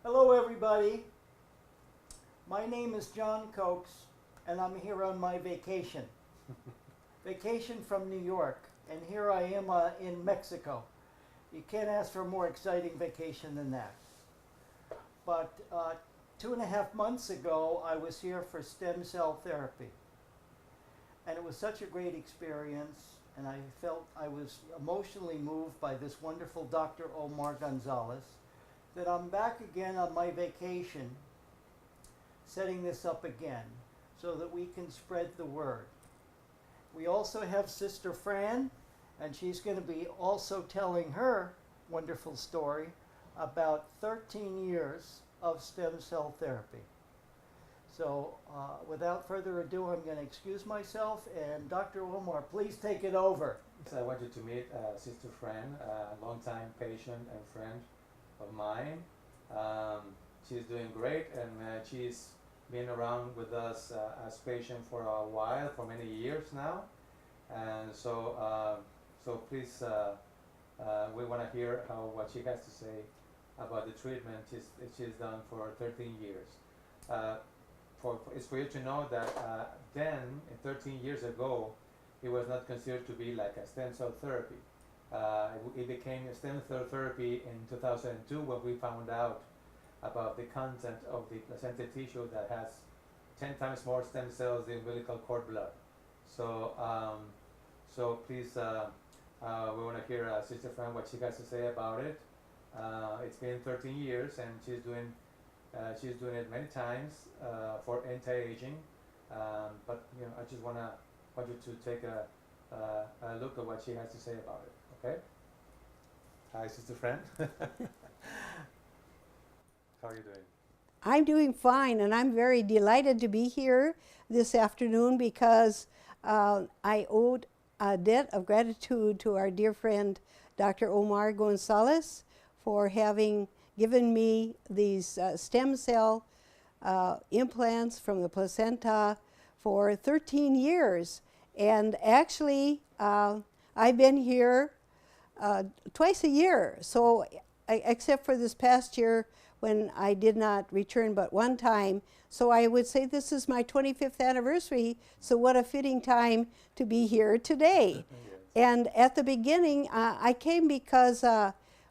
Hello everybody, my name is John Cokes and I'm here on my vacation. Vacation from New York, and here I am in Mexico. You can't ask for a more exciting vacation than that. But 2.5 months ago I was here for stem cell therapy, and it was such a great experience, and I felt I was emotionally moved by this wonderful Dr. Omar Gonzalez, that I'm back again on my vacation, setting this up again so that we can spread the word. We also have Sister Fran, and she's going to be also telling her wonderful story about 13 years of stem cell therapy. So without further ado, I'm going to excuse myself, and Dr. Omar, please take it over. So I want you to meet Sister Fran, a longtime patient and friend of mine. She's doing great, and she's been around with us as patient for a while, for many years now. And so, please, we want to hear what she has to say about the treatment she's done for 13 years. It's for you to know that then, 13 years ago, it was not considered to be like a stem cell therapy. It became a stem cell therapy in 2002 when we found out about the content of the placenta tissue that has 10 times more stem cells than umbilical cord blood. So, please, we want to hear Sister Fran what she has to say about it. It's been 13 years, and she's doing it many times for anti-aging. But I just want you to take a look at what she has to say about it. Okay. Hi, Sister Fran. How are you doing? I'm doing fine, and I'm very delighted to be here this afternoon because I owed a debt of gratitude to our dear friend Dr. Omar Gonzalez for having given me these stem cell implants from the placenta for 13 years. And actually, I've been here twice a year, so except for this past year when I did not return but one time. So I would say this is my 25th anniversary, so what a fitting time to be here today. Yes. And at the beginning, I came because,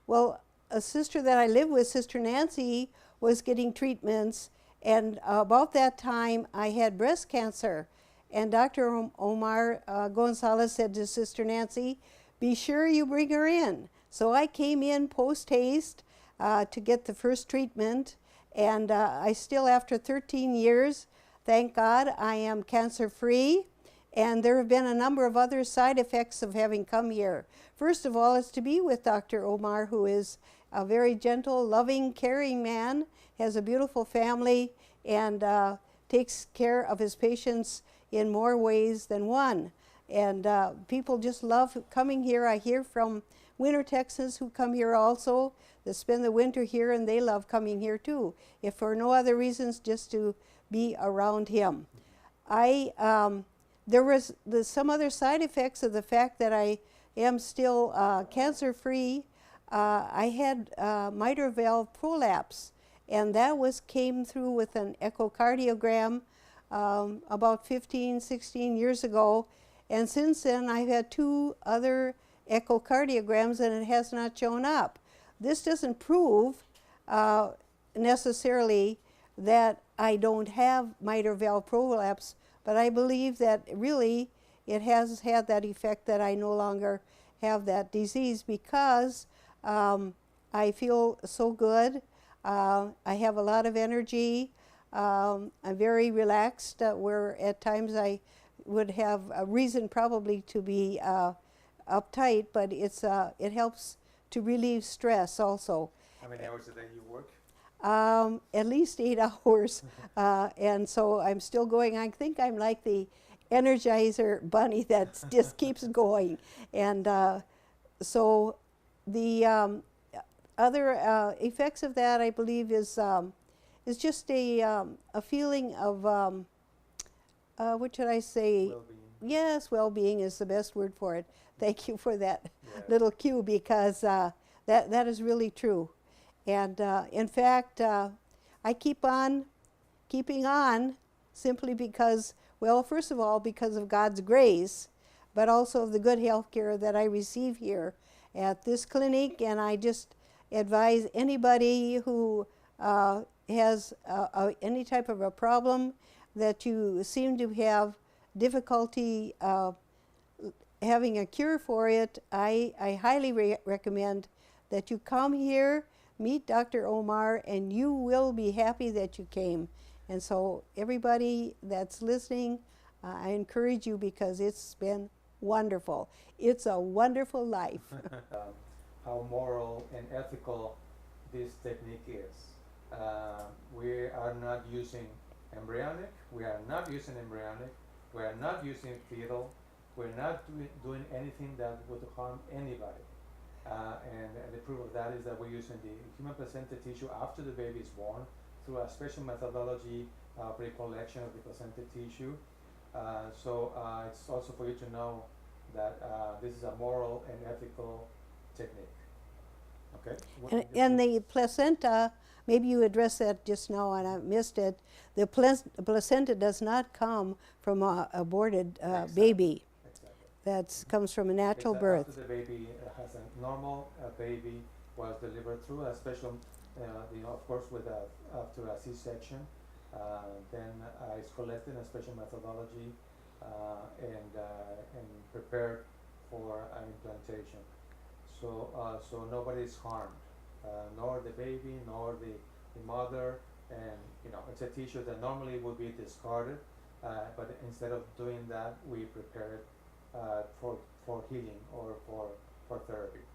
well, a sister that I live with, Sister Nancy, was getting treatments, and about that time I had breast cancer. And Dr. Omar Gonzalez said to Sister Nancy, be sure you bring her in. So I came in post-haste to get the first treatment, and I still, after 13 years, thank God, I am cancer-free. And there have been a number of other side effects of having come here. First of all, is to be with Dr. Omar, who is a very gentle, loving, caring man, has a beautiful family, and takes care of his patients in more ways than one. And people just love coming here. I hear from Winter Texans who come here also, that spend the winter here, and they love coming here too, if for no other reasons, just to be around him. There was some other side effects of the fact that I am still cancer-free. I had mitral valve prolapse, and that came through with an echocardiogram about 15, 16 years ago. And since then, I've had 2 other echocardiograms, and it has not shown up. This doesn't prove necessarily that I don't have mitral valve prolapse, but I believe that really it has had that effect that I no longer have that disease, because I feel so good. I have a lot of energy. I'm very relaxed, where at times I would have a reason probably to be uptight, but it helps to relieve stress also. How many hours a day you work? At least 8 hours, and so I'm still going. I think I'm like the Energizer bunny that just keeps going. And so the other effects of that, I believe, is just a feeling of what should I say? Well-being. Yes, well-being is the best word for it. Thank you for that Yeah. little cue, because that is really true. And in fact, I keep on keeping on simply because, well, first of all, because of God's grace, but also of the good health care that I receive here at this clinic. And I just advise anybody who has any type of a problem that you seem to have difficulty having a cure for it, I highly recommend that you come here, meet Dr. Omar, and you will be happy that you came. And so everybody that's listening, I encourage you because it's been wonderful. It's a wonderful life. How moral and ethical this technique is. We are not using embryonic, we are not using fetal, we're not doing anything that would harm anybody. And the proof of that is that we're using the human placenta tissue after the baby is born through a special methodology of recollection of the placenta tissue. So it's also for you to know that this is a moral and ethical technique. Okay? And the placenta, maybe you addressed that just now and I missed it. The placenta does not come from an aborted baby. Exactly. That comes from a natural It's birth. after the baby has a normal baby was delivered through a special, of course, after a C-section, then it's collected in a special methodology and prepared for an implantation. So nobody is harmed, nor the baby, nor the mother, and it's a tissue that normally would be discarded, but instead of doing that, we prepare it for healing or for therapy.